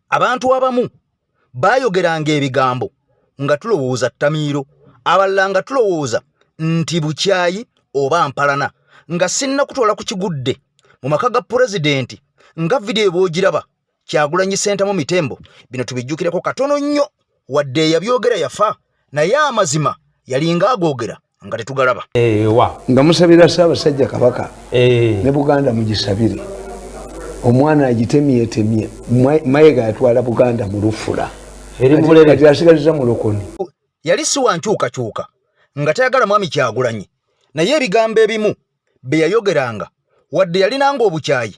abantu abamu bayogeranga ebigambo nga tulowooza ttamiiro, abalala nga tulowooza nti bukyayi oba mpalana, nga sinna kutwala ku kigudde mu maka ga pulezidenti nga vidiyo bw'ogiraba Kyagulanyi Ssentamu Mitembo. Bino tubijjukireko katono nnyo, wadde yabyogera yafa, naye amazima yalinga agoogera nga tetugalaba. Nga musabira Ssaabasajja Kabaka ne Buganda mugisabire. Omwana agitemyetemye, Mayiga yatwala Buganda mu lufula. Kati asigaliza mu Lukoni. Yali si wa nkyukakyuka nga tayagala mwami Kyagulanyi, naye ebigambo ebimu bye yayogeranga wadde yalinanga obukyayi,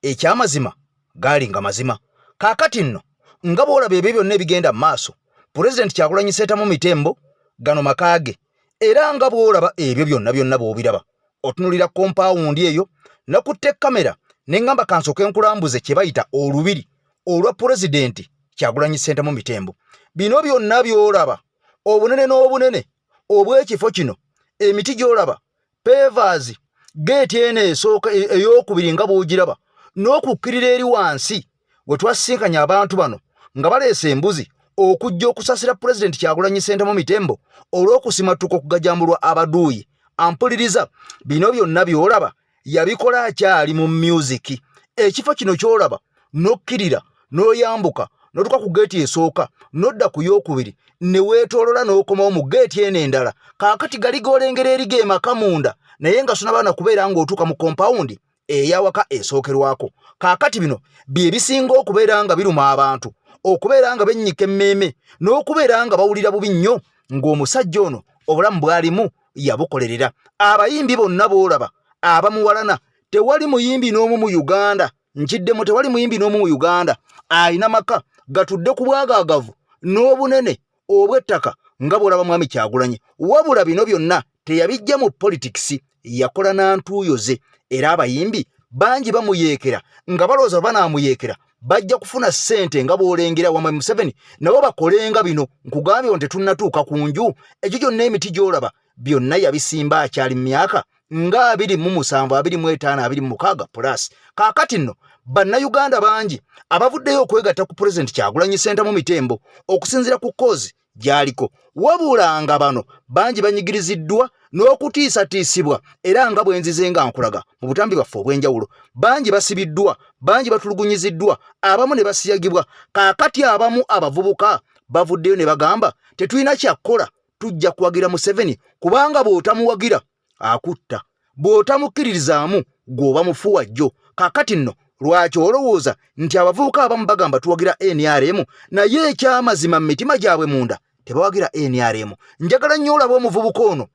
ekyamazima gaalinga mazima. Kaakati nno nga bw'olaba ebyo byonna ebigenda mu maaso, Pulezidenti Kyagulanyi Ssentamu Mitembo gano makaage, era nga bw'olaba ebyo byonna bw'obiraba, otunulira kompaawundi eyo nakutte kamera ne ngamba kansooke nkulambuze kye bayita olubiri olwa Pulezidenti Kyagulanyi Ssentamu Mitembo. Bino byonna by'olaba, obunene n'obunene obw'ekifo kino, emiti gy'olaba, pevers, geeti eno esooka ey'okubiri nga bw'ogiraba, n'okukkirira eri wansi we twasisinkanya abantu bano nga baleese embuzi okujja okusasira Pulezidenti Kyagulanyi Ssentamu Mitembo olw'okusimatuka okugajambulwa abaduuyi. Ampuliriza, bino byonna by'olaba yabikola akyali mu music. Ekifo kino ky'olaba n'okkirira n'oyambuka n'otuka ku geeti esooka n'odda ku y'okubiri ne weetoolola n'okomawo mu geeti eno endala. Kaakati gali goolengera eri geemaka munda, naye nga sonabaana kubeera ng'otuuka mu kompaawundi eyawaka esookerwako. Kaakati bino bye bisinga okubeera nga biruma abantu, okubeera nga bennyika emmeeme, n'okubeera nga bawulira bubi nnyo ng'omusajja ono obulamu bwalimu yabukolerera. Abayimbi bonna b'olaba abamuwalana, tewali muyimbi n'omu mu Uganda, nkiddemu tewali muyimbi n'omu mu Uganda ayina maka gatudde ku bwagaagavu n'obunene obw'ettaka nga bw'olaba mwami Kyagulanyi. Wabula bino byonna teyabijja mu politics, yakola na ntuuyo ze. Era abayimbi bangi bamuyeekera nga balowooza banaamuyeekera bajja kufuna ssente nga bw'olengera wamwe Museveni nabo bakolenga bino. Nkugambye nti tetunnatuuka ku nju. Ekyo kyonna emiti gy'olaba byonna yabisimba akyali mu myaka nga 27, 25, 26 plus. Kaakati nno bannayuganda bangi abavuddeyo okwegatta ku Pulezidenti Kyagulanyi Ssentamu Mitembo okusinziira ku kozi gy'aliko. Wabula nga bano bangi banyigiriziddwa n'okutiisatiisibwa, era nga bwe nzize nga nkulaga mu butambi bwaffe obw'enjawulo, bangi basibiddwa, bangi batulugunyiziddwa, abamu ne basiyagibwa. Kaakati abamu abavubuka bavuddeyo ne bagamba tetulina kyakkola, tujja kuwagira Museveni kubanga bw'otamuwagira akutta, bw'otamukkiririzaamu gw'oba mufuwa jjo. Kaakati nno lwaki olowooza nti abavubuka abamu bagamba tuwagira NRM, naye ekyamazima mu mitima gyabwe munda tebawagira NRM? Njagala nnyo olaba omuvubuka ono,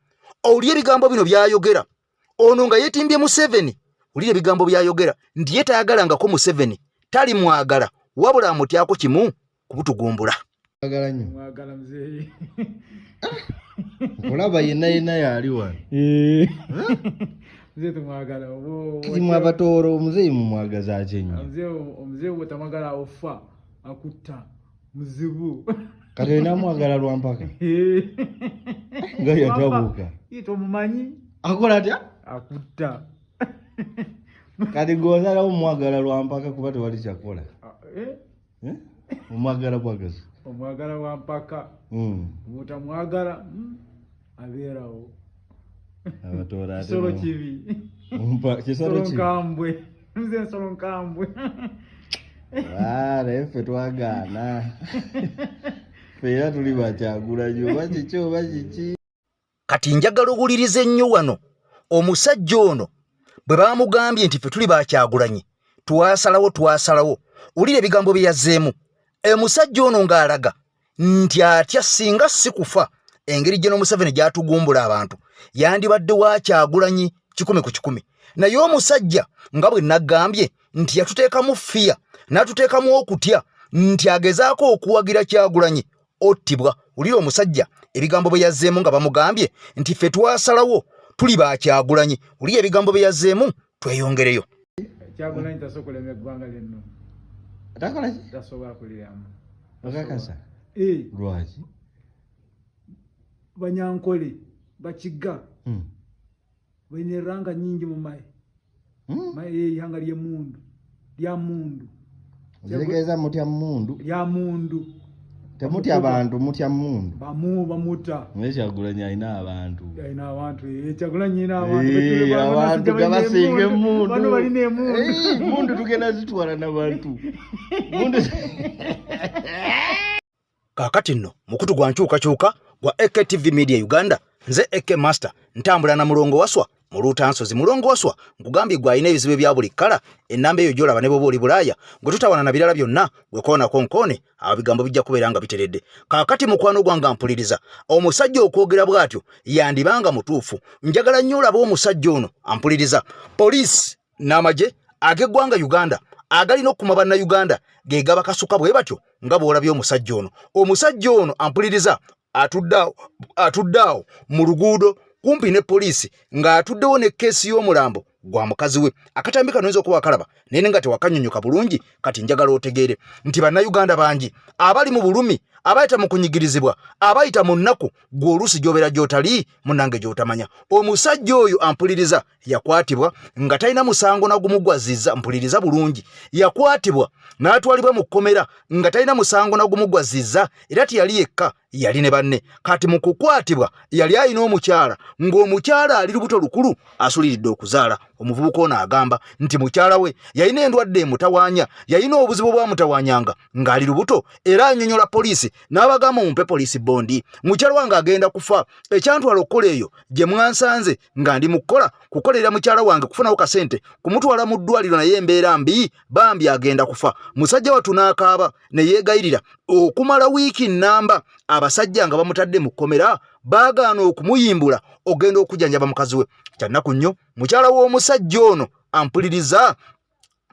owulire ebigambo bino by'ayogera. Ono nga yeetimbye Museveni, owulire ebigambo by'ayogera nti ye tayagalangako Museveni, tali mwagala, wabula amutyako kimu kubutugumbula. Mwagala mzee. Olaba yenna yali wano. Mzee tumwagala. Kati mwabatooro mzee mumwagaza ajenye. Mzee utamwagala ofa akutta muzibu. Kati namwagala lwampaka. Nga yatabuka. Ito mumanyi. Akola atya? Akutta. Kati gozala omwagala lwampaka kuba tewali kyakola. Omwagala bwagaza. Omwagala wampaka. Mutamwagala abeerawo. Abatoora ate. Solo kibi. Kisolo kibi. Nkambwe. Mzee solo nkambwe. Ffe twagaana. Ffe era tuli Bakyagulanyi oba kiki oba kiki. Kati njagala owulirize nnyo wano, omusajja ono bwe baamugambye nti ffe tuli Bakyagulanyi twasalawo, wulira ebigambo bye yazzeemu. Omusajja ono ng'alaga nti atya singa si kufa engeri gye Museveni gy'atugumbula abantu yandibadde wa Kyagulanyi 10/10. Naye omusajja nga bwe nagambye nti yatuteekamu fiya n'atuteekamu okutya nti agezaako okuwagira Kyagulanyi ottibwa. Wulira omusajja ebigambo bye yazzeemu nga bamugambye nti ffe twasalawo tuli Bakyagulanyi. Wulira ebigambo bye yazzeemu, tweyongereyo. Kyagulanyi tasokolera eggwanga lyenno. Atakola ki? Tasobola kuliramu. Okakasa? Lwaki? Banyankole, Bakiga. Balina eranga nnyingi mu mayi. Mayi ihanga lya mundu. Nzekeza mutya mundu. Ya mundu. Temutya abantu mutya mundu. Bamuta. Kyagulanyi alina abantu. Alina abantu. Kyagulanyi alina abantu. Abantu gabasinge mundu. Bano balina emundu. Mundu tugenda zitwala n'abantu. Mundu. Kaakati nno mukutu gwa nkyukakyuka gwa AKTV Media Uganda nze AK Master ntambula na mulongo waswa mu Lutansozi. Mulongo waswa nkugambye gwa alina ebizibu bya buli kkala ennamba eyo gy'olaba ne bw'oba oli Bulaaya gwe tutawana na birala byonna gwe koona konkone abigambo bijja kubeera nga biteredde. Kaakati mukwano gwange mpuliriza omusajja okwogera bw'atyo yandibanga mutuufu. Njagala nnyo olaba omusajja ono ampuliriza. Poliisi n'amagye ag'eggwanga Uganda agalina okukuma bannayuganda ge gaba kasuka bwe batyo nga bw'olabye omusajja ono. Omusajja ono ampuliriza atuddaawo mu luguudo kumpi ne poliisi ng'atuddewo ne keesi y'omulambo gwa mukazi we. Akatambi kano oyinza okuba akalaba naye nga tewakanyonyoka bulungi. Kati njagala otegeere nti bannayuganda bangi abali mu bulumi, abayita mu kunyigirizibwa, abayita mu nnaku, gwe oluusi gy'obeera gy'otali munnange gy'otamanya. Omusajja oyo ampuliriza yakwatibwa nga talina musango na gumu gwazizza. Mpuliriza bulungi, yakwatibwa n'atwalibwa mu kkomera nga talina musango na gumu gwazizza, era tiyali yekka, yali ne banne. Kati mu kukwatibwa yali alina omukyala, ng'omukyala ali lubuto lukulu asuliridde okuzaala. Omuvubuka ono agamba nti mukyala we yalina endwadde emutawaanya, yalina obuzibu bwamutawaanyanga ng'ali lubuto, era annyonnyola poliisi n'abagamba mumpe poliisi bondi. Mukyala wange agenda kufa, ekyantwala okukola eyo gye mwansanze nga ndi mu kukolera mukyala wange kufunawo kasente kumutwala mu ddwaliro naye embeera mbi, bambi agenda kufa. Musajja wattu n'akaaba ne yeegayirira okumala wiiki nnamba abasajja nga bamutadde mu kkomera baagaana okumuyimbula ogenda okujjanjaba mukazi we. Kyannaku nnyo mukyala w'omusajja ono ampuliriza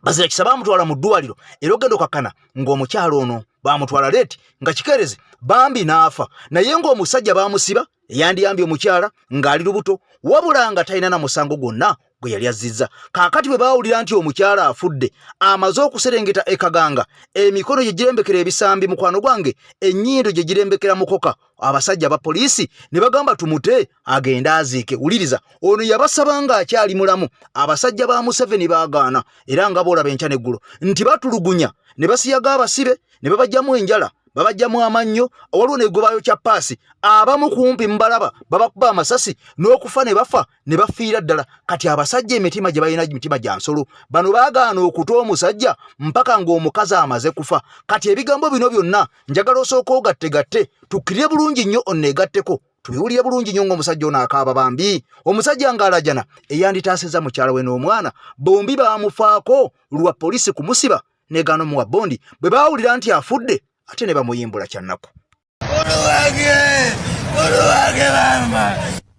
bazira kisa bamutwala mu ddwaliro, era ogenda okakkana ng'omukyala ono bamutwala leeti nga kikeerezi bambi n'afa. Naye ng'omusajja bamusiba yandiyambye omukyala ng'ali lubuto wabula nga talina na musango gwonna gwe yali azizza. Kaakati bwe baawulira nti omukyala afudde amaze okuserengeta ekaganga, emikono gye girembekera ebisambi mukwano gwange, ennyindo gye girembekera mukoka, abasajja ba poliisi ne bagamba tumute agende aziike. Wuliriza, ono yabasaba ng'akyali mulamu. Abasajja ba Museveni baagaana, era nga boolaba enkya n'eggulo nti batulugunya ne basiyaga abasibe ne babajjamu enjala, babajjamu amannyo, waliwo n'egobayo kya paasi. Abamu kumpi mbalaba babakuba amasasi n'okufa ne bafa ne bafiira ddala. Kati abasajja emitima gye balina mitima gya nsolo. Bano baagaana okuta omusajja mpaka ng'omukazi amaze kufa. Kati ebigambo bino byonna njagala osooka ogattegatte tukkirire bulungi nnyo onneegatteko tubiwulire bulungi nnyo ng'omusajja ono akaaba bambi. Omusajja ng'alajana eyanditaaseza mukyala we n'omwana bombi baamufaako lwa poliisi kumusiba n'egaana omuwa bondi. Bwe baawulira nti afudde ate ne bamuyimbula kyannaku.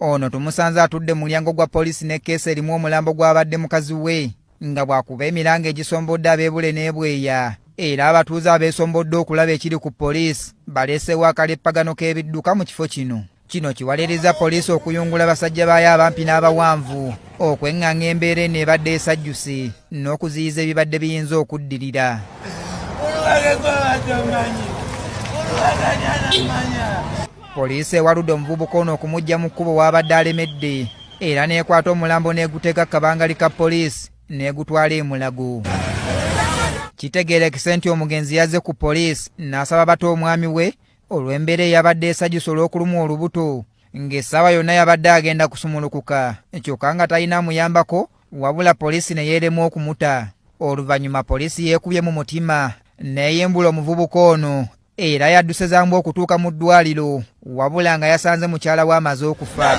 Ono tumusanze atudde mu mulyango gwa poliisi ne keesi erimu omulambo gw'abadde mukazi we nga bwakuba emiranga egisombodde ab'Ebule n'Ebweya, era abatuuze abeesombodde okulaba ekiri ku poliisi baleesewo akaleppagano k'ebidduka mu kifo kino. Kino kiwaliriza poliisi okuyungula abasajja baayo abampi n'abawanvu okweŋŋaŋŋa embeera eno ebadde esajjuse n'okuziyiza ebibadde biyinza okuddirira. Poliisi ewaludde omuvubuka ono okumujja mu kkubo w'abadde alemedde, era n'ekwata omulambo n'eguteeka kabangali ka poliisi n'egutwala e Mulago. Kitegeerekese nti omugenzi yazze ku poliisi n'asaba bata omwami we olw'embeera eyabadde esajjusa olw'okulumwa olubuto, ng'essaawa yonna yabadde agenda kusumulukuka, kyokka nga talina amuyambako wabula poliisi ne yeerema okumuta. Oluvannyuma poliisi yeekubye mu mutima neeyembula omuvubuka ono, era yadduse zambu okutuuka mu ddwaliro wabula nga yasanze mukyala we amaze okufa.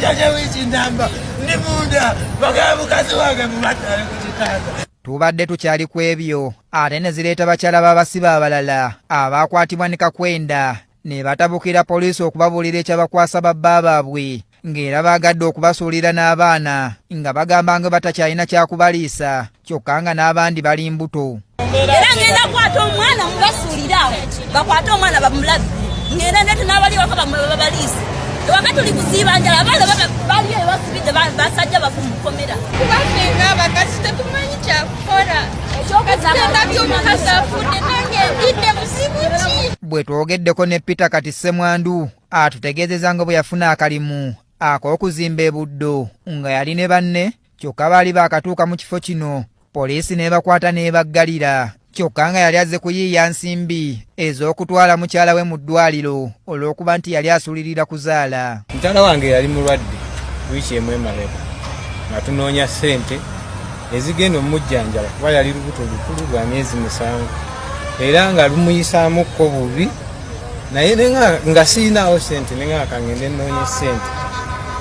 Tubadde tukyali ku ebyo ate ne zireeta bakyala b'abasibe abalala abaakwatibwa ne kakwenda ne batabukira poliisi okubabuulira ekyabakwasa babba baabwe, ng'era baagadde okubasuulira n'abaana nga bagamba nga batakyalina kyakubaliisa, kyokka nga n'abandi bali mbuto. Era ngenda kwata omwana mubasuulira awo bakwate omwana bamulabe ngenda ndete n'abali waka bamubaliise ewaka tuli kusiiba njala abaana bali eyo basibidde basajja bafu mu kkomera kubaffe ng'abakazi tetumanyi kyakukola ekyokuzenga by'omukazi afudde nange ndidde buzibu ki. Bwe twogeddeko ne Peter Kati Ssemwandu atutegeezeza nga bwe yafuna akalimu ak'okuzimba e Buddo nga yali ne banne, kyokka baali baakatuuka mu kifo kino poliisi n'ebakwata n'ebaggalira, kyokka nga yali azze kuyiiya nsimbi ez'okutwala mukyala we mu ddwaliro olw'okuba nti yali asulirira kuzaala. Mukyala wange yali mulwadde wiiki emu emabega nga tunoonya ssente ezigenda omujjanjaba kuba yali lubuto lukulu lwa myezi 7 era nga lumuyisaamuko bubi naye nga sirinaawo ssente nenga akangende nnoonya ssente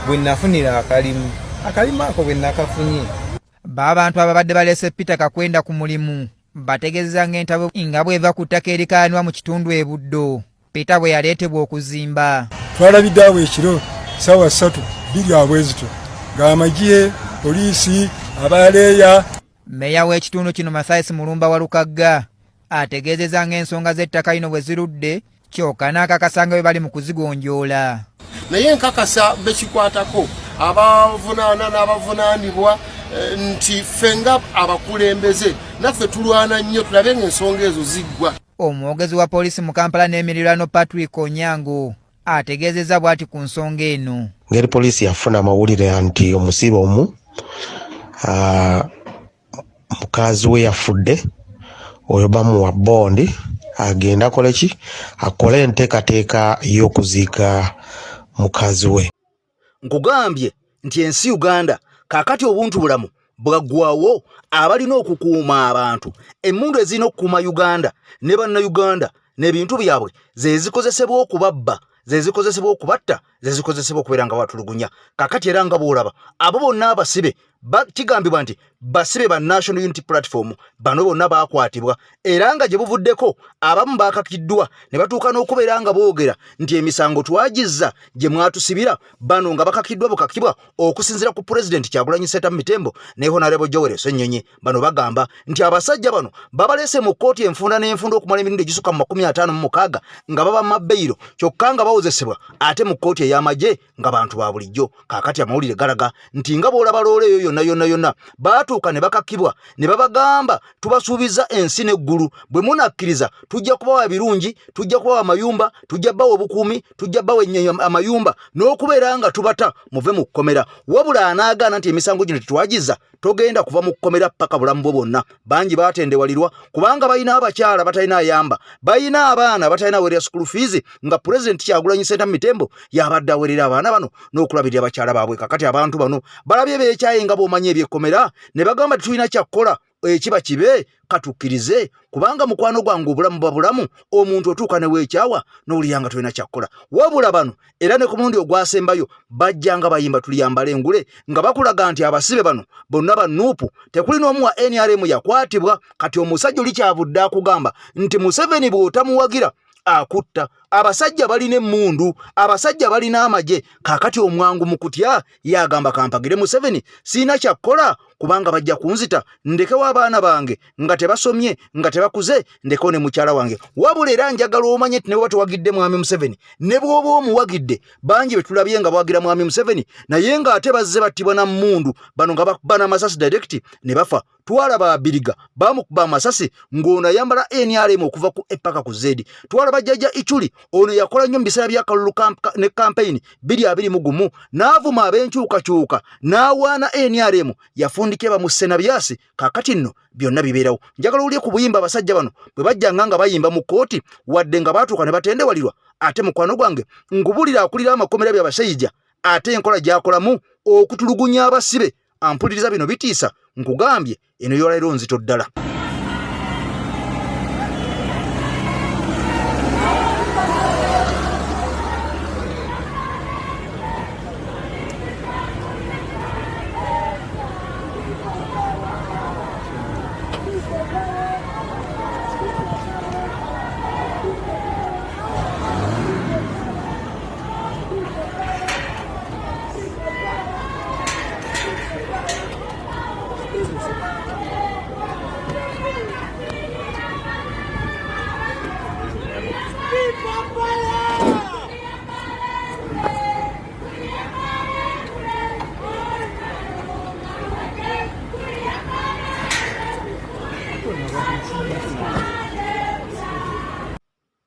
bwe nafunira akalimu ako bwe nakafunye. B'abantu ababadde baleese Peter Kakwenda ku mulimu bategeeza ng'entabo nga bw'eva ku ttaka erikaanwa mu kitundu e Buddo. Peter bwe yaleetebwa okuzimba. Twalabidde awo ekiro ssaawa 3 abwezito ng'amagiye poliisi abaleeya. Mmeeya w'ekitundu kino Mathias Mulumba Walukagga ategeezezza ng'ensonga z'ettaka lino bwe zirudde kyokka n'akakasa nga bwe bali mu kuzigonjoola. Naye nkakasa bekikwatako abavunaana n'abavunaanibwa nti fenga abakulembeze naffe tulwana nnyo tulabe ng'ensonga ezo ziggwa. Omwogezi wa poliisi mu Kampala n'emirirwano Patrick Onyango ategeezezza bw'ati ku nsonga eno. Ngeri poliisi yafuna amawulire nti omusibe omu mukazi we yafudde oyo bamuwa bondi agenda akole enteekateeka y'okuziika mukazi we. Nkugambye nti ensi Uganda kakati obuntu bulamu bwaggwawo abalina okukuuma abantu. Emmundu ezirina okukuuma Uganda ne bannayuganda n'ebintu byabwe ze zikozesebwa okubabba, ze zikozesebwa okubatta, ze zikozesebwa okubeera nga batulugunya. Kakati era nga bw'olaba abo bonna abasibe kigambibwa nti basibe ba National Unity Platform bano bonna baakwatibwa era nga gye buvuddeko abamu baakakiddwa ne batuuka n'okubeera nga boogera nti emisango twagizza gye mwatusibira bano nga bakakiddwa bukakibwa okusinziira ku President Kyagulanyi Ssentamu Mitembo ne Honorable Joel Ssennyonyi. Bano bagamba nti abasajja bano babaleese mu kkooti enfunda n'enfunda okumala emirundi egisukka mu 56 nga baba mabbeiro kyokka nga bawozesebwa ate mu kkooti ey'amagye nga bantu ba bulijjo. Kaakati amawulire galaga nti nga bw'olaba loole eyo yonna baatuuka ne bakakibwa ne babagamba tubasuubiza ensi n'eggulu bwe munakkiriza tujja kubawa birungi, tujja kubawa amayumba, tujja bawa obukuumi, tujja bawa amayumba n'okubeera nga tubata muve mu kkomera. Wabula anaagaana nti emisango gino tetwagizza togenda kuva mu kkomera paka bulamu bwo bwonna. Bangi baatendewalirwa kubanga balina abakyala batalina ayamba, balina abaana batalina awerera school fees nga President Kyagulanyi Ssentamu Mitembo yabadde awerera abaana bano n'okulabirira abakyala baabwe. Kakati abantu bano balabye beekyaye nga bw'omanyi ebyekkomera ne bagamba tetulina kyakkola ekiba kibe katukkirize kubanga mukwano gwange obulamu babulamu omuntu otuuka ne weekyawa n'oliyanga tulina kyakkola. Wabula bano era ne ku mulundi ogwasembayo bajjanga bayimba tuliyambala engule nga bakulaga nti abasibe bano bonna bannuupu tekuli n'omu wa NRM yakwatibwa. Kati omusajja oli kyavudde akugamba nti Museveni bw'otamuwagira akutta. Abasajja balina emmundu, abasajja balina amagye. Kaakati omwangu mu kutya yagamba kampagire Museveni siina kyakkola kubanga bajja kunzita ndekewo abaana bange nga tebasomye nga tebakuze ndekewo ne mukyala wange. Wabula era njagala omanye nti ne bwe tuwagidde mwami Museveni ne bw'oba omuwagidde bangi betulabye nga bawagira mwami Museveni naye nga ate bazze battibwa na mmundu bano nga bakuba n'amasasi direct ne bafa. Twalaba Abiriga bamukuba amasasi ng'ono ayambala NRM okuva ku epaka ku Zedi. Twalaba Jjajja Ichuli ono yakola nnyo mu biseera bya kalulu ne campaign 2021 n'avuma ab'enkyukakyuka n'awaana NRM yafundike ba mu Senabyasi. Kaakati nno byonna bibeerawo. Njagala olye ku buyimba abasajja bano bwe bajjanga nga bayimba mu kkooti wadde nga baatuuka ne batendewalirwa ate mukwano gwange ngubulira akulira amakomera by'abasajja ate enkola gy'akolamu okutulugunya abasibe. Ampuliriza bino bitiisa nkugambye eno y'olwaleero nzito ddala.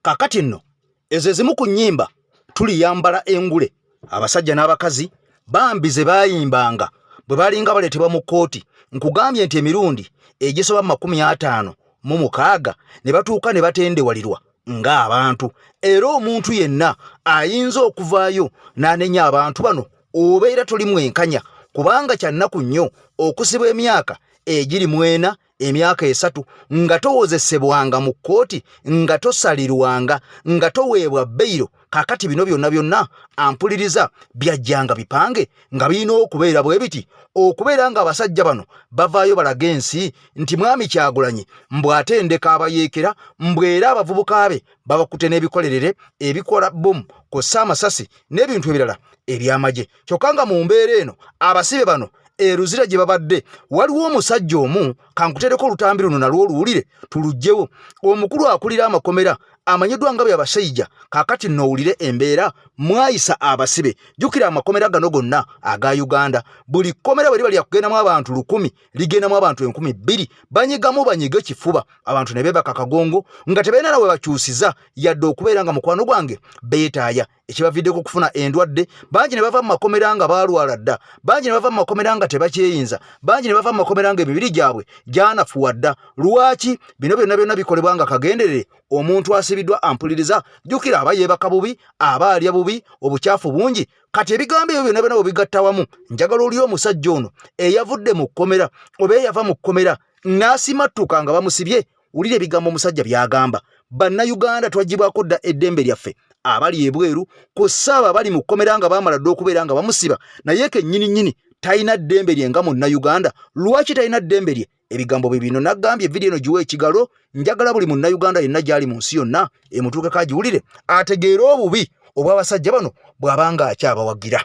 Kakati nno ezo ezimu ku nnyimba tuliyambala engule abasajja n'abakazi bambi ze bayimbanga bwe balinga baleetebwa mu kkooti. Nkugambye nti emirundi egisoba 50 mu 6 ne batuuka ne batendewalirwa ng'abantu. Era omuntu yenna ayinza okuvaayo n'anenya abantu bano obeera toli mwenkanya, kubanga kya nnaku nnyo okusibwa emyaka egiri 4, emyaka 3 nga towozesebwanga mu kkooti, nga tosalirwanga, nga toweebwa beyiro. Kakati bino byonna ampuliriza byajjanga bipange nga birina okubeera bwe biti, okubeera nga abasajja bano bavaayo balaga ensi nti Mwami Kyagulanyi mbw'atendeka abayeekera, mbwera abavubuka be babakute n'ebikolerere ebikola bomu kw'ossa amasasi n'ebintu ebirala eby'amagye. Kyokka nga mu mbeera eno abasibe bano eruzira gye babadde waliwo omusajja omu, kankutereko olutambi luno nalwo oluwulire tulugjewo, omukulu akulira amakomera amanyiddwa nga by'abasajja. Kakati nno owulire embeera mwayisa abasibe. Jjukira amakomera gano gonna aga Uganda, buli kkomera bwe liba lyakugendamu abantu 1,000 ligendamu abantu 2,000, banyigamu banyige kifuba, abantu ne beebaka kagongo nga tebalina nawe bakyusiza yadde okubeera nga mukwano gwange beetaaya, ekibaviddeko okufuna endwadde. Bangi ne bava mu makomera nga baalwala dda, bangi ne bava mu makomera nga tebakyeyinza, bangi ne bava mu makomera nga emibiri gyabwe gyanafuwa dda. Lwaki? Bino byonna bikolebwa nga kagenderere. Omuntu asibiddwa ampuliriza, jjukira aba yeebaka bubi, aba alya bubi, obukyafu bungi. Kati ebigambo ebyo byonna bwe bigatta wamu, njagala oli omusajja ono eyavudde mu kkomera oba eyava mu kkomera n'asimattuka nga bamusibye. Wulira ebigambo omusajja by'agamba. Bannayuganda twagibwako dda eddembe lyaffe abali ebweru ku ssaaba bali mu kkomera nga baamala dda okubeera nga bamusiba, naye kennyini talina ddembe lye nga munnayuganda. Lwaki talina ddembe lye? Ebigambo bye bino naggambye vidiyo eno giwa ekigalo. Njagala buli munnayuganda yenna gy'ali mu nsi yonna emutuukeko agiwulire ategeere obubi obw'abasajja bano bw'abanga akyabawagira.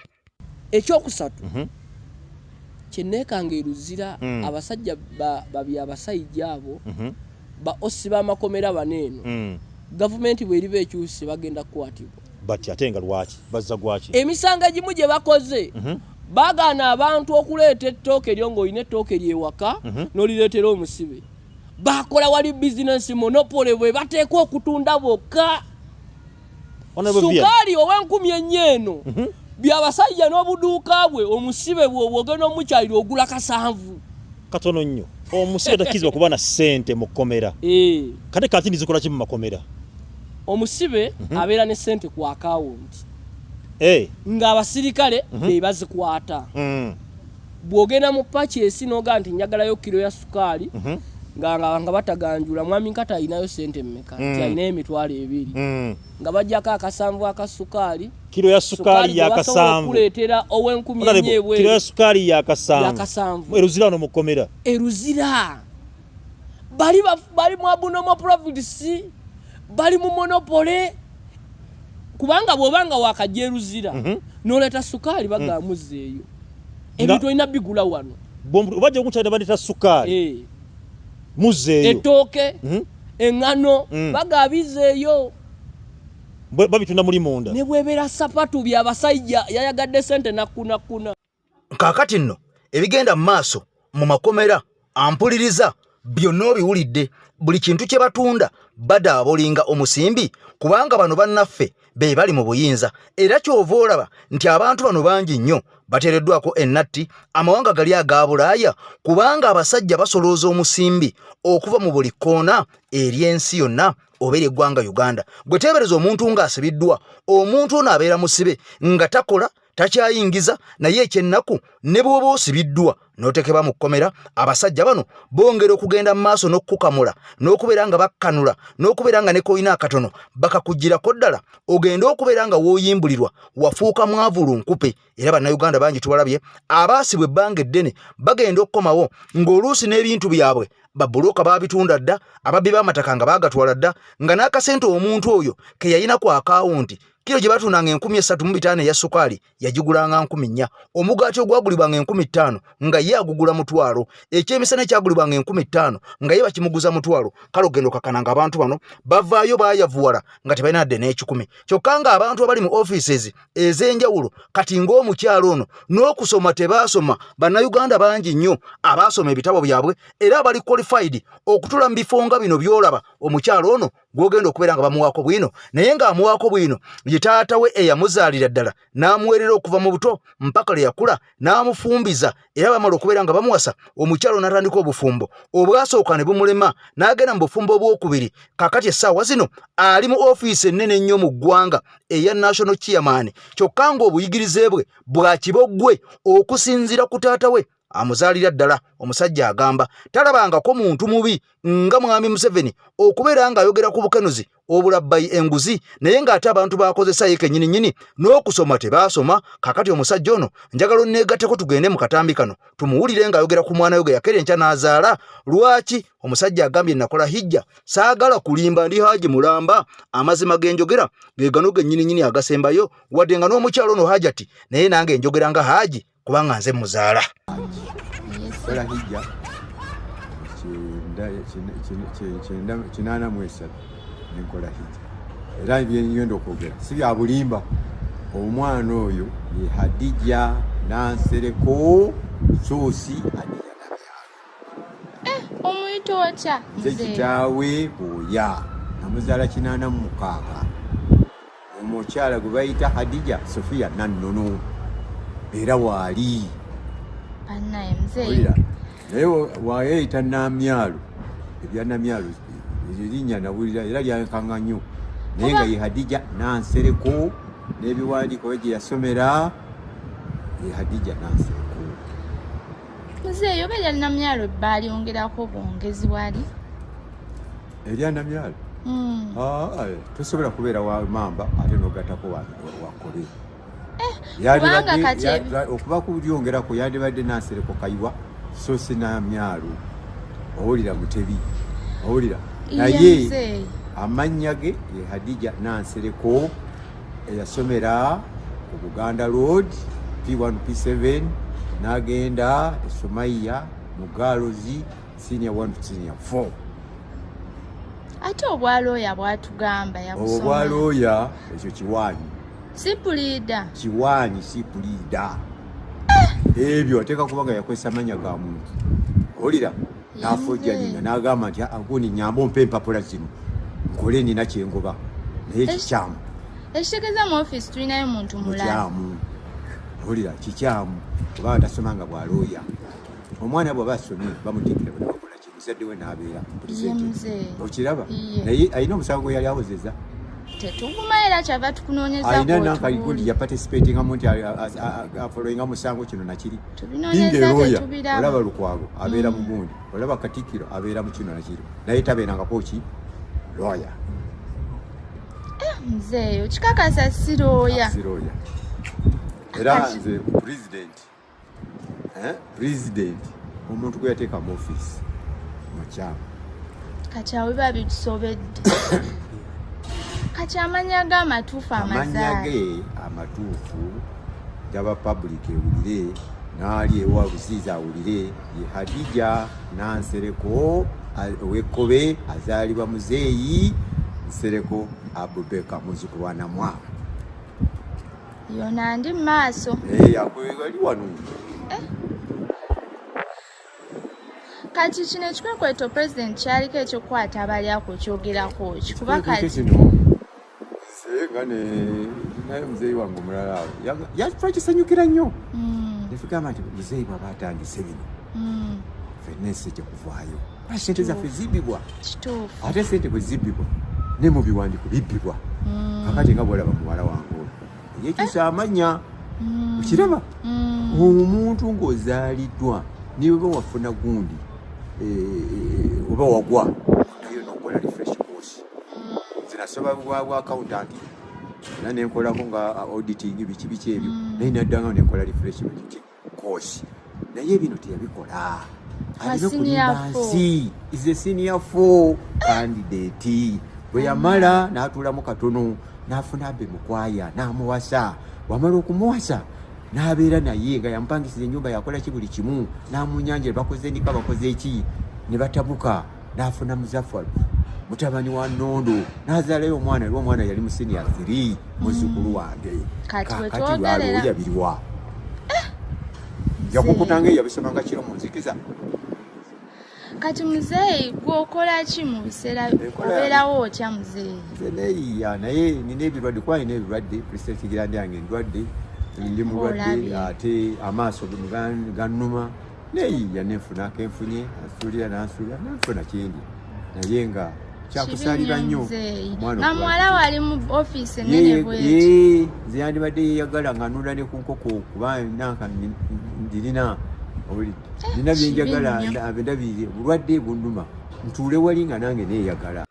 Ekyokusatu kyenneekanga eruzira abasajja babi abasajja abo ba osi b'amakomera baneeno gavumenti bw'eriba ekyuse bagenda kukwatibwa. Bati ate nga lwaki bazza gwaki? Emisanga gimu gye bakoze bagaana abantu okuleeta ettooke lyo ng'olina ettooke lyewaka n'olireetera omusibe. Bakola wali bizinensi monopole bwe bateekwa okutunda bokka. Sukaali ow'Enkumi eno byabasajja n'obuduuka bwe omusibe bw'ogenda omukyalira ogula kasanvu. Katono nnyo. Omusibe takizibwa kuba na ssente mu kkomera. Kate kantini zikola ki mu makomera? Omusibe abeera ne ssente ku akawunti. Ng'abasirikale be bazikwata. Bw'ogenda mu purchase n'oga nti njagalayo kilo ya sukaali nga bataganjula Mwami Nkata alinayo ssente mmeka nti alina emitwalo 2 nga bajjako akasanvu akasukaali. Kilo ya sukaali ya kasanvu kuleetera ow'Enkumi ebwe. Kilo ya sukaali ya kasanvu eruzira no mu kkomera. Eruzira bali mu abnormal profits, bali mu monopole. Kubanga bw'obanga wakajja eruzira n'oleeta sukaali bagamuzeeyo ebintu olina bigula wano. Obajja okukyalira baleeta sukaali muzeeyo, ettooke eŋŋano bagabizeeyo babitunda muli munda. Ne bwebeera sapatu by'abasajja yayagadde ssente nakuna. Kaakati nno ebigenda mu maaso mu makomera ampuliriza byonna obiwulidde. Buli kintu kye batunda badaabolinga omusimbi, kubanga bano bannaffe be bali mu buyinza. Era kyova olaba nti abantu bano bangi nnyo bateereddwako ennatti amawanga gali aga Bulaaya, kubanga abasajja basolooza omusimbi okuva mu buli kkoona ery'ensi yonna oba ery'eggwanga Uganda. Gwe teebereza omuntu ng'asibiddwa, omuntu ono abeera musibe nga takola takyayingiza, naye ekyennaku ne bw'oba osibiddwa n'otekebwa mu kkomera, abasajja bano bongera okugenda mu maaso n'okukamula n'okubeera nga bakkanula n'okubeera nga ne koyina akatono bakakugirako ddala, ogenda okubeera nga wooyimbulirwa wafuuka mwavulu nkupe. Era bannayuganda bangi tubalabye abaasibwa ebbanga eddene bagenda okukomawo ng'oluusi n'ebintu byabwe babulooka babitunda dda, ababbi b'amataka nga bagatwala dda, nga n'akasente omuntu oyo ke yalina ku akawunti kilo gye batundanga 3,500 eya sukaali yagigulanga 4,000. Omugaati ogwagulibwanga 5,000 nga ye agugula 1,000. Ekyemisana kyagulibwanga 5,000 nga ye bakimuguza 1,000. Kale ogenda okakananga abantu bano bavaayo baayavuwala nga tebalina dde n'ekikumi. Kyokka nga abantu abali mu offices ez'enjawulo kati ng'omukyalo ono n'okusoma tebaasoma. Bannayuganda bangi nnyo abaasoma ebitabo byabwe era abali qualified okutula mu bifo nga bino by'olaba omukyalo ono gw'ogenda okubeera nga bamuwaako bwino, naye ng'amuwaako bwino ye taata we eyamuzaalira ddala n'amuweerera okuva mu buto mpaka lwe yakula n'amufumbiza era bamala bamala okubeera nga bamuwasa omukyalo n'atandika obufumbo obwasooka ne bumulema n'agenda mu bufumbo obwokubiri kakati essaawa zino ali mu ofiisi ennene ennyo mu ggwanga eya national chairman kyokka ng'obuyigirize bwe bwa kiboggwe okusinziira ku taata we amuzaalira ddala. Omusajja agamba talabangako muntu mubi nga mwami Museveni okubeera ng'ayogera ku bukenuzi obulabbayi enguzi naye ng'ate abantu bakozesa ye kennyini n'okusoma tebaasoma. Kakati omusajja ono njagala onneegatteko tugende mu katambi kano tumuwulire ng'ayogera ku mwana we gwe yakera enkya n'azaala. Lwaki? Omusajja agambye nakola hijja saagala kulimba ndi Haji Mulamba. Amazima genjogera ge gano gennyini agasembayo wadde nga n'omukyalo ono Hajati naye nange njogera nga Haji kubanga nze muzaala. Kola hijja kinana mwesa nenkola hijja era byengenda okwogera si bya bulimba. Omwana oyo ye Hadija Nansereko Sosi omuyito otya kitaawe Boya namuzaala 86 omukyala gwe bayita Hadija Sofia Nannono era waali banaye mzee naye wayeyita Namyalo ebya Namyalo erinnya nawulira era lyankaŋŋa nnyo naye nga ye Hadija Nansereko n'ebiwandiiko bye gye yasomera ye Hadija Nansereko. mzee yoba erya Namyalo balyongerako bwongezi wali erya Namyalo tosobola kubeera wa mamba ate n'ogattako wakole okuba kulyongerako yandibadde Nansereko Kayiwa so si Namyalo owulira Mutebi owulira naye amannya ge ye Hadija Nansereko eyasomera ku Buganda Road P1 P7 n'agenda Somaiya mu Galozi senior 1 to senior 4. ate obwalooya bwatugamba yabusoma obwalooya ekyo kiwaanyi sipulida kiwaanyi sipulida ebyo ateeka kubanga yakozesa amanya ga muntu olira n'afojja nnyina n'agamba nti aguni nyamba ompa empapula zino nkole nina kyengoba naye kikyamu ekitegeeza mu ofiisi tulinayo muntu mulamu olira kikyamu kubanga tasomanga bwalooya omwana bw'aba asomye bamutikira bwebakola ki muzadde we n'abeera pulezidenti okiraba naye alina omusango yali awozeza tetuguma era kyava tukunoonyeza alina nankaligundi yaparticipatingamu nti afoloyinga musango kino nakiri tunoonyeza olaba Lukwago abeera mu gundi olaba Katikkiro abeera mu kino nakiri naye tabeerangako ki lawyer mzeeyo kikakasa sirooya era nze president omuntu gwe yateeka mu ofiisi mukyama kakyawe babitusobedde kati amanya ge amatuufu amanya ge amatuufu gaba public ewulire n'ali ewa busiizi awulire ye Hadija Nansereko ow'Ekkobe azaalibwa Muzeeyi Nsereko Abubeka muzzukulu wa Namwama yona ndi maaso akwali wano kati kino ekikwekweto president kyaliko ekyokukwata abali ako kyogerako kikuba kati nga naye muzeeyi wange omulala twakisanyukira nnyo netugamba nti muzeeyi bw'aba atandise bino fenna ensi ejja kuvaayo sente zaffe zibbibwa ate sente bwe zibbibwa ne mu biwandiiko bibbibwa kakati nga bwolaba muwala wange oyo yekisa amanya okiraba omuntu ng'ozaaliddwa niba wafuna gundi oba wagwa nayo nokola refresh course zinasaba bwa accountant era nenkolako nga auditing biki ebyo naye naddanga nenkola refresh course naye bino teyabikola alina kulimba nsi is a senior 4 candidate bwe yamala n'atuulamu katono n'afuna abe mukwaya n'amuwasa wamala okumuwasa n'abeera naye nga yamupangisiza ennyumba yakola ki buli kimu n'amunyanjira bakoze ndika bakoze eki ne batabuka n'afuna Muzaffaru mutabani wa Nnondo n'azaalayo omwana era omwana yali mu senior 3 muzzukulu wange kati lwalooya biriwa yakukutanga yabisomanga kiro mu nzikiza kati muzeeyi gwokola ki mu biseera obeerawo otya muzeeyi nze neeyiya naye nina ebirwadde kuba nina ebirwadde president girande yange endwadde ndi mulwadde ate amaaso gannuma neyiya nenfuna akenfunye asuulira n'asuulira nenfuna kindi naye nga kyakusalira nnyo nga muwala wali mu ofiisi enene bweti nze yandibadde yeyagala nga nula ne ku nkoko kuba nanka ndirina nina byenjagala ndabire bulwadde bunnuma ntuule wali nga nange neeyagala.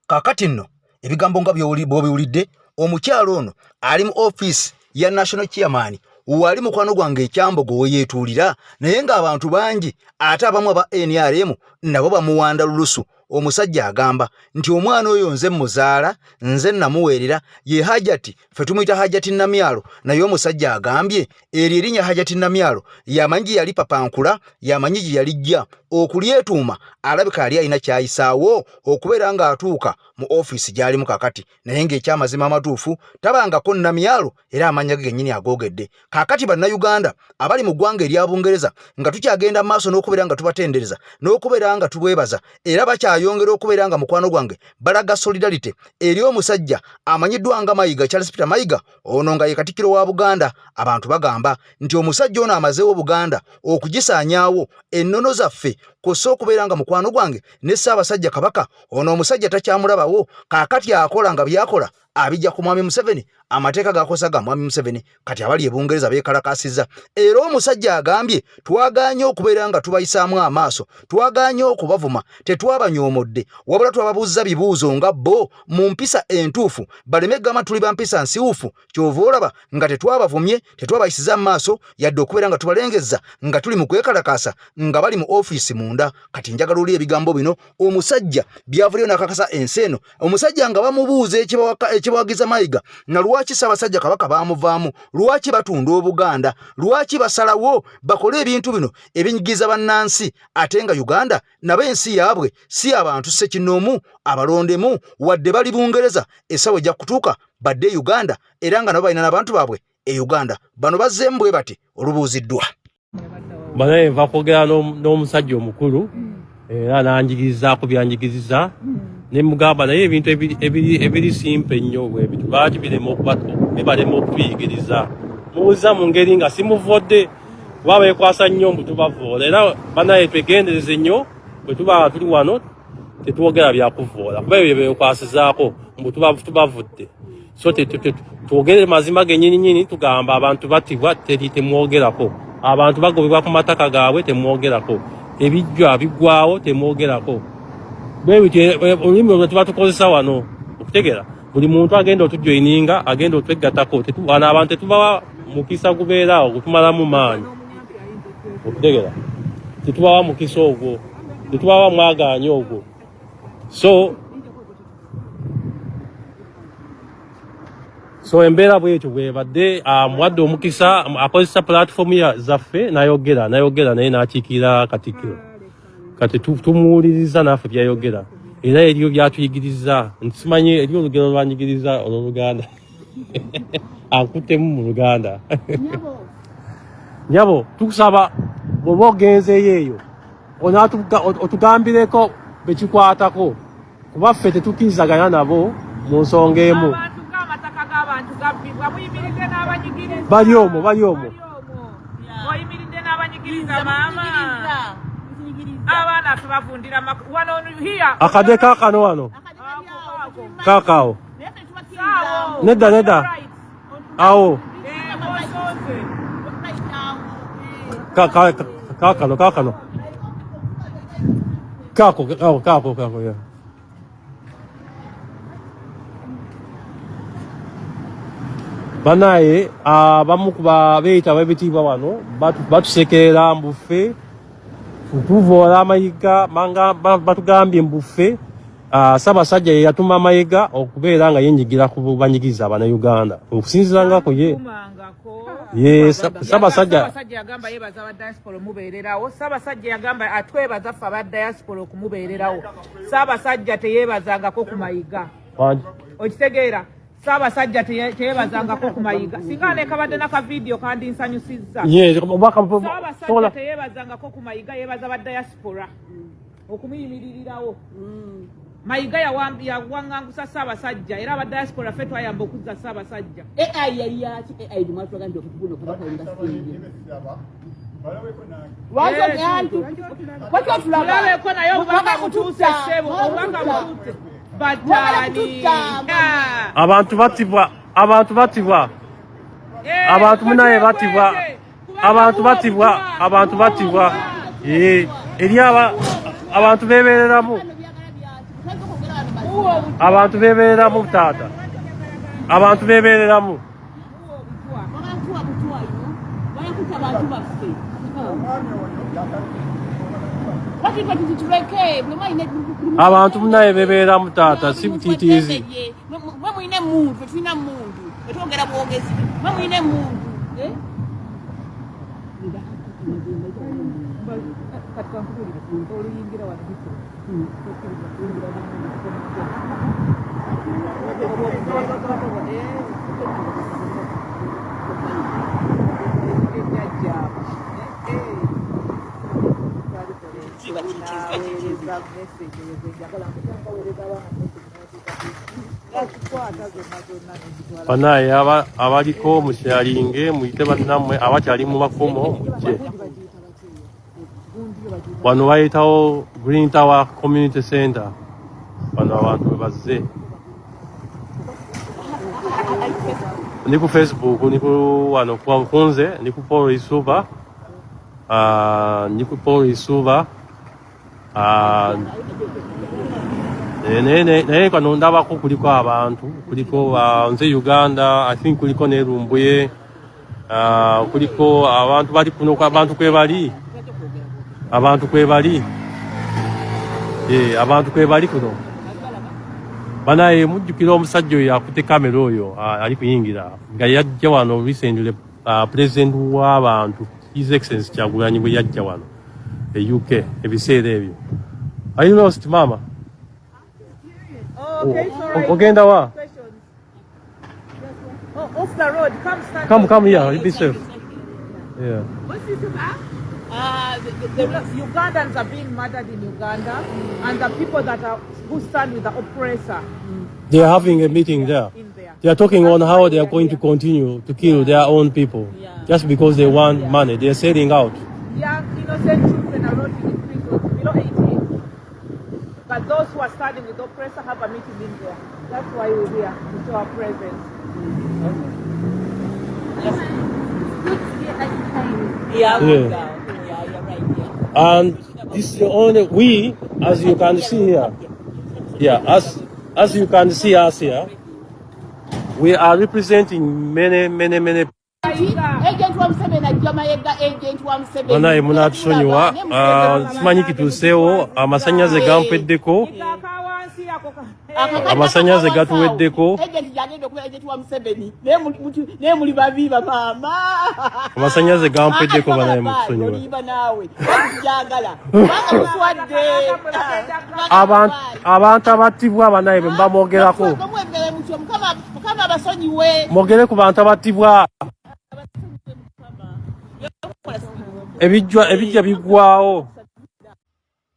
Kaakati nno ebigambo nga bw'obiwulidde omukyalo ono ali mu ofiisi ya national chairman wali mukwano gwange ekyambogo we yeetuulira naye ng'abantu bangi ate abamu aba NRM nabo bamuwanda lulusu. Omusajja agamba nti omwana oyo nze muzaala nze namuweerera ye Hajati ffe tumuyita Hajati Namyalo naye omusajja agambye eri erinnya Hajati Namyalo yamanyi yali papankula yamanyi yalijja okulyetuuma alabika yali alina kyayisaawo okubeera ng'atuuka mu ofiisi gy'ali mu kakati naye ng'ekyamazima amatuufu tabangako Namyalo era amanya ge gennyini agoogedde. Kaakati bannayuganda abali mu ggwanga erya Bungereza nga tukyagenda maaso n'okubeera nga tubatendereza n'okubeera nga tubwebaza era bakyayongera okubeera nga mukwano gwange balaga solidarity eri omusajja amanyiddwa nga Mayiga Charles Peter Mayiga ono nga ye Katikkiro wa Buganda. Abantu bagamba nti omusajja ono amazeewo Buganda okugisaanyaawo ennono zaffe koso okubeera nga mukwano gwange ne Ssaabasajja Kabaka ono omusajja takyamulabawo kaakati akola nga byakola abijja ku Mwami Museveni amateeka gakosaga Mwami Museveni kati abali e Bungereza beekalakasizza. Era omusajja agambye twagaanye okubeera nga tubayisaamu amaaso twagaanye okubavuma tetwabanyoomodde wabula twababuuza bibuuzo nga bo mu mpisa entuufu baleme gama tuli ba mpisa nsiwufu kyova olaba nga tetwabavumye tetwabayisiza amaaso yadde okubeera nga tubalengezza nga tuli mu kwekalakasa nga bali mu ofiisi munda. Kati njagala oli ebigambo bino omusajja byavulyo nakakasa ensi eno omusajja nga bamubuuza ekibawagiza Mayiga na lwaki Ssaabasajja Kabaka bamuvaamu lwaki batunda Obuganda lwaki basalawo bakole ebintu bino ebinyigiza bannansi ate nga Uganda nabo ensi yaabwe si abantu ssekinoomu abalondemu wadde bali Bungereza essawa ejja kutuuka badde Uganda era nga nabo balina n'abantu baabwe e Uganda. Bano bazzeemu bwe bati olubuuziddwa. Banaye nva kwogera n'omusajja omukulu era nanjigirizaako byanjigiriza ne mugamba naye ebintu ebiri simple nnyo bwebiti lwaki bibalema okutuyigiriza muwuza mu ngeri nga simuvodde kuba beekwasa nnyo mbu tubavoola era banaye twegendereze nnyo bwe tuba tuli wano tetwogera byakuvoola kuba ebyo beekwasizaako mbu tubavudde so twogere mazima gennyininyini tugamba abantu battibwa temwogerako abantu bagobebwa ku mataka gaabwe temwogerako ebijjwa biggwawo temwogerako olulimi olwo tuba tukozesa wano okutegera buli muntu agenda otujoininga agenda otwegatako wano abantu tetubawa mukisa gubeeraawo gutumalamu maanyi okutegera tetubawa mukisa ogwo tetubawa mwagaanyi ogwo so embeera bwetyo bwebadde muwadde omukisa akozesa platform zaffe nayogera naye nakiikirira Katikkiro kati tumuwuliriza naffe byayogera era eriyo byatuyigiriza nsimanyi eri olugero lwanyigiriza olw'Oluganda ankuttemu mu Luganda nyabo tukusaba bw'oba ogenzeeyo eyo otugambireko bekikwatako kuba ffe tetukkirizaganya nabo mu nsonga emu. Bali omwo oyimiridde n'abanyigiriza maama abaana tubavundira wano hiya akade kaakano wano kaakaawo nedda awo kaakano kaako ya banaye abamu ku beeyita b'ebitiibwa wano batusekerera mbuffe tuvoola Mayiga batugambye mbuffe Ssaabasajja ye yatuma Mayiga okubeera nga yenyigira ku banyigiriza Abannayuganda okusinzirangako ye Ssaabasajja yagamba yeebaza aba diaspora omubeererawo Ssaabasajja yagamba atwebaza ffe aba diaspora okumubeererawo Ssaabasajja teyeebazangako ku Mayiga okitegeera Ssaabasajja teyeebazangako ku Mayiga singa nekabadde n'akavidiyo kandi nsanyusizza Ssaabasajja teyeebazangako ku Mayiga yeebaza ba diaspora okumuyimiririrawo Mayiga yawangangusa Ssaabasajja era aba diaspora ffe twayamba okuzza Ssaabasajja Wazo nyantu. Wacho tulaba ko nayo banga mutuse sebo obanga mutuse. Batani. Abantu batibwa. Abantu munaye batibwa. Abantu batibwa. Eriaba abantu bebereramu. Abantu bebereramu tata. Abantu bebereramu. Abantu munaye bebereramu tata si butitizi. Mwine mundu, twina mundu. Etongera bwogezi. Mwine mundu. Banaye abaliko musyalinge muyite bannamwe abakyali mu makomo mujje. Wano bayitawo Green Tower Community Center. Wano abantu bazze. Ni ku Facebook, ni ku wano kwa kunze, ni ku Paul Isuba. Ni ku Paul Isuba. Naye kano ndabako kuliko abantu, kuliko nze Uganda, I think kuliko ne Rumbuye, kuliko abantu bali kuno kwa abantu kwebali. Abantu kwebali kuno. Banaye mujjukira omusajja oyo akute kamera oyo ali kuyingira nga yajja wano recently president w'abantu His Excellency Kyagulanyi bwe yajja wano UK ebiseera ebyo. Are you lost, mama? Okay, sorry. Ogenda wa? Off the road. Come here. Be safe. Yeah. What's this about? The Ugandans are being murdered in Uganda, and the people who stand with the oppressor. They are having a meeting there. They are talking on how they are going to continue to kill their own people, just because they want money. They are selling out. Young innocent children are rotting in prisons below 18. But those who are standing with the oppressor have a meeting in there. That's why we're here to show our presence. Yeah. And this is the only we, as you can see here. Yeah, as you can see us here, we are representing many. Banaye munatusonyiwa simanyi kituuseewo amasannyalaze gampeddeko amasannyalaze gatuweddeko amasannyalaze gampeddeko banaye mutusonyiwa abantu abattibwa banaye bwe mbamwogerako mwogere ku bantu abattibwa ebijja bigwawo.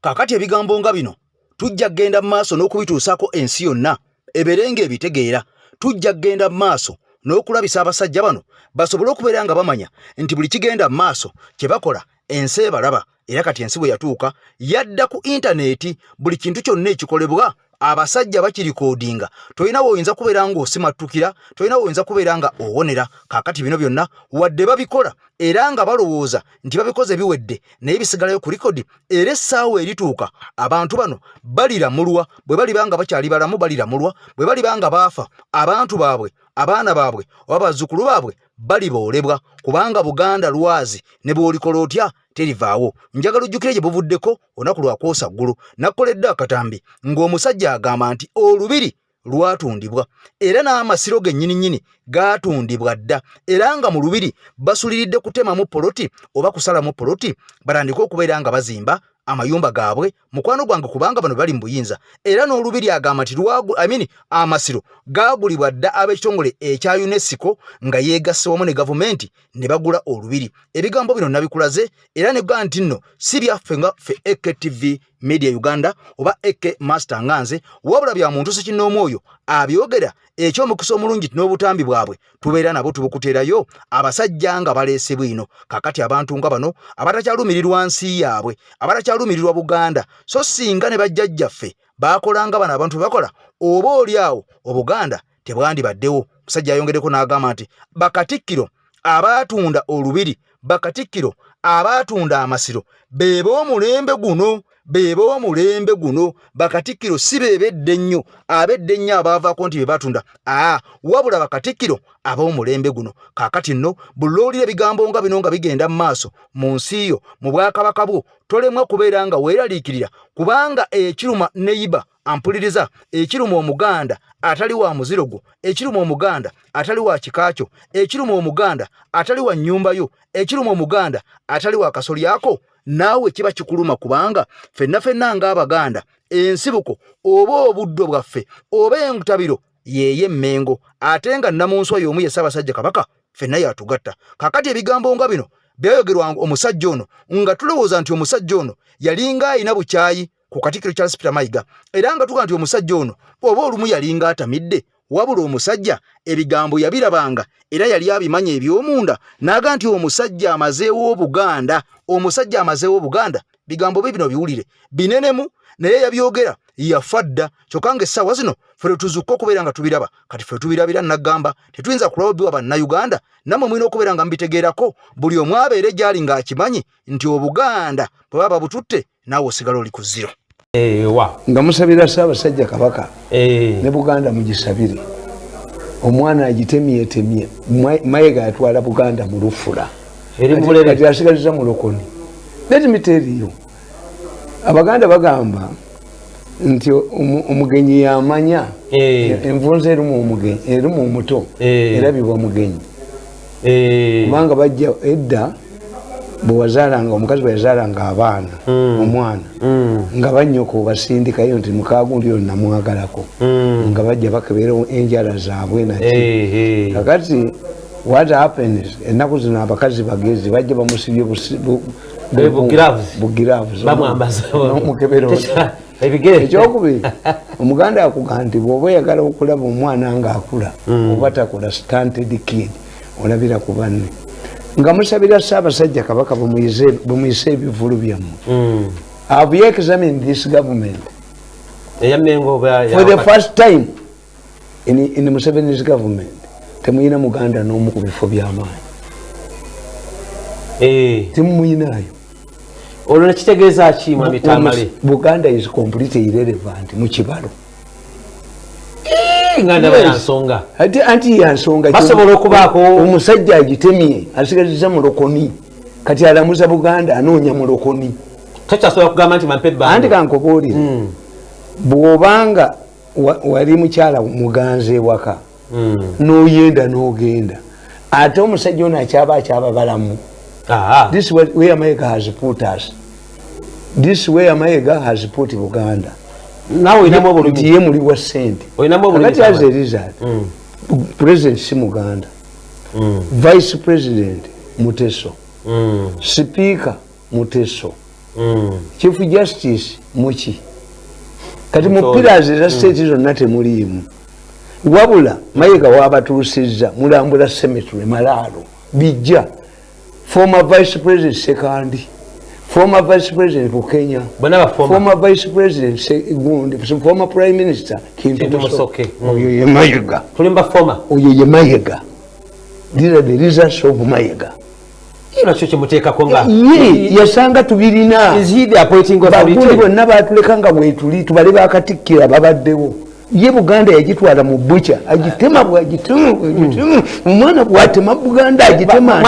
Kakati ebigambo nga bino tujja genda maaso n'okubituusaako ensi yonna eberenga ebitegeera. Tujja genda maaso n'okulabisa abasajja bano basobole okubeera nga bamanya nti buli kigenda maaso kye bakola ensi ebalaba, era kati ensi bwe yatuuka yadda ku intaneti buli kintu kyonna ekikolebwa abasajja bakirikodinga. Toyina woyinza kubeera nga osimattukira, toyina woyinza kubeera nga owonera. Kakati bino byonna wadde babikola era nga balowooza nti babikoze biwedde naye bisigalayo ku likodi, era essaawa erituuka abantu bano baliramulwa. Bwe balibanga bakyali balamu baliramulwa, bwe balibanga baafa abantu baabwe, abaana baabwe oba bazzukulu baabwe baliboolebwa, kubanga Buganda lwazi ne bw'olikola otya terivaawo. Njagala ojjukire gye buvuddeko olunaku lwakwosa ggulu. Nakkoledde akatambi ng'omusajja agamba nti olubiri lwatundibwa era n'amasiro gennyini gaatundibwa dda, era nga mu lubiri basuliridde kutemamu poloti oba kusalamu poloti batandike okubeera nga bazimba amayumba gaabwe. Mukwano gwange kubanga bano bali mu buyinza, era n'olubiri agamba nti amasiro gaagulibwa dda ab'ekitongole ekya UNESCO nga yeegasse wamu ne gavumenti ne bagula olubiri. Ebigambo bino nabikulaze era ne gamba nti nno si byaffe nga ffe AKTV Media Uganda oba Eke Master Nganze wabula bya muntu sikinoomu oyo abyogera eky'omukisa omulungi n'obutambi bwabwe tubeera nabo tubukuterayo abasajja nga baleese bwino kakati abantu nga bano abatakyalumirirwa nsi yaabwe abatakyalumirirwa Buganda so singa ne bajjajjaffe bakolanga bano abantu bakola oba oli awo Obuganda tebwandibaddewo. Musajja ayongereko n'agamba nti bakatikkiro abaatunda olubiri bakatikkiro abaatunda amasiro beba omulembe guno bakatikkiro si beebedde nnyo abedde nnyo abaavaako nti be batunda wabula bakatikkiro ab'omulembe guno. Kaakati nno buloolira ebigambo nga bino nga bigenda mu maaso mu nsi yo mu bwakabaka bwo tolemwa kubeera nga weeraliikirira kubanga ekiruma neyiba ampuliriza ekiruma Omuganda atali wa muziro gwo ekiruma Omuganda atali wa kikakyo ekiruma Omuganda atali wa nnyumba yo ekiruma Omuganda atali wa kasoli yako naawe kiba kikuluma kubanga ffenna ng'Abaganda ensibuko oba obuddo bwaffe oba entabiro yeye Mmengo ate nga nnamunswa y'omu ye Ssaabasajja Kabaka ffenna yatugatta. Kakati ebigambo nga bino byayogerwa omusajja ono nga tulowooza nti omusajja ono yalinga ayina bukyayi ku Katikkiro Charles Peter Mayiga era nga tuga nti omusajja ono oba olumu yalinga atamidde wabula omusajja ebigambo yabirabanga era yali abimanya eby'omunda n'aga nti omusajja amazeewo Buganda bigambo bino biwulire binenemu naye yabyogera yafadda kyokka ng'essaawa zino ffe tuzuuka okubeera nga tubiraba kati ffe tubirabira nagamba tetuyinza kulaba biwa bannayuganda nammwe mulina okubeera nga mbitegeerako buli omu abeere gy'ali ng'akimanyi nti Obuganda bwe baba bututte naawe osigala oli ku ziro. Nga musabira Ssaabasajja Kabaka ne Buganda mugisabire omwana agitemyetemye Mayiga yatwala Buganda mu lufula kati asigaliza mu Lokoni. Let me tell you, Abaganda bagamba nti omugenyi yamanya envunza erimu omugenyi erimu omuto erabibwa mugenyi kubanga bajja edda bwe wazaalanga omukazi bwe yazaalanga abaana omwana nga bannyoko basindikayo nti mukaagundi oyo namwagalako nga bajja bakebera enjala zaabwe naki kakati what happens ennaku zino abakazi bagezi bajja bamusibye bugiravuzi ekyokubiri Omuganda akugamba nti bw'oba oyagala okulaba omwana ng'akula oba takola stunted kid olabira ku banne. Nga musabira Ssaabasajja Kabaka bumuyise ebivulu byammwe. Have you examined this government? For the first time in Museveni's government temuyina Muganda n'omu ku bifo by'amaanyi. Temumuyinaayo. Olwo nekitegeeza ki Mwami Tamale? Buganda is completely irrelevant mu kibalo. Nganda bayansonga. Anti yansonga. Basobola okubaako omusajja agitemye asigaliza mu Lokoni. Kati alamuza Buganda anoonya mu Lokoni. Takyasobola kugamba nti bampe ebbanga. Anti kankoboolire. Bw'obanga wali mukyala muganze ewaka n'oyenda n'ogenda ate omusajja ono akyaba balamu. This is where Mayiga has put us. This is where Mayiga has put Buganda. Now we know what we muli wa sente. Kakati as a result, President si Muganda, Vice President Muteso, Speaker Muteso, Chief Justice Muchi. Kati mu pillars za state zonna temuliimu. Wabula Mayiga wabatuusizza mulambula cemetery Malaalo bijja. Former Vice President Sekandi, former Vice President Bukenya, former Vice President Gundi, former Prime Minister Kintu Musoke. Oyo ye Mayiga. Tulimba former. Oyo ye Mayiga. These are the results of Mayiga. Ina choche muteeka konga. Yasanga tubirina. Is he the appointing authority? Bakundi bonna batulekanga bwetuli tubale bakatikkira babaddewo. Ye Buganda yagitwala mu bucha agitema bwagitema omwana bwatema Buganda agitema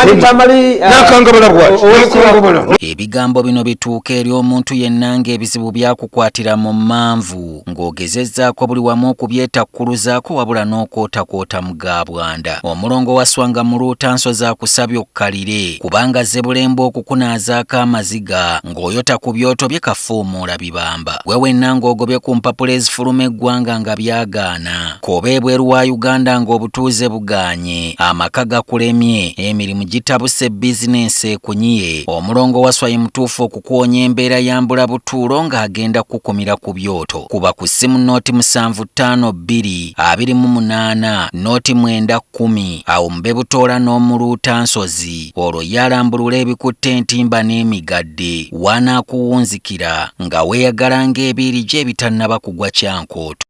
nakangabala bwati. Ebigambo bino bituuka eri omuntu yenna ng'ebizibu byakukwatira mu manvu ng'ogezezzaako buli wamu okubyetakkuluzaako wabula n'okootakoota mu Gabwanda. Omulongo wa Swanga mu Luutanso zaakusabye okkalire kubanga Zebulembe okukunaazaako amaziga ng'oyota ku byoto bye kafuumuula bibamba. Wewe wenna ng'ogobye ku mpapula ezifuluma eggwanga nga nga byagaana koba ebweru wa Uganda ng'obutuuze buganye amaka gakulemye emirimu gitabuse bizinensi ekunyiye omulongo wa Swai mutuufu okukuwonya embeera yambula butuulo ng'agenda kukumira ku byoto kuba ku ssimu nooti 752228 nooti 910 awo mbe butoola n'omuluuta nsozi olwo yalambulula ebikutte entimba n'emigadde wanaakuwunzikira nga weeyagala ng'ebiiri gye bitannaba kugwa kyankooto.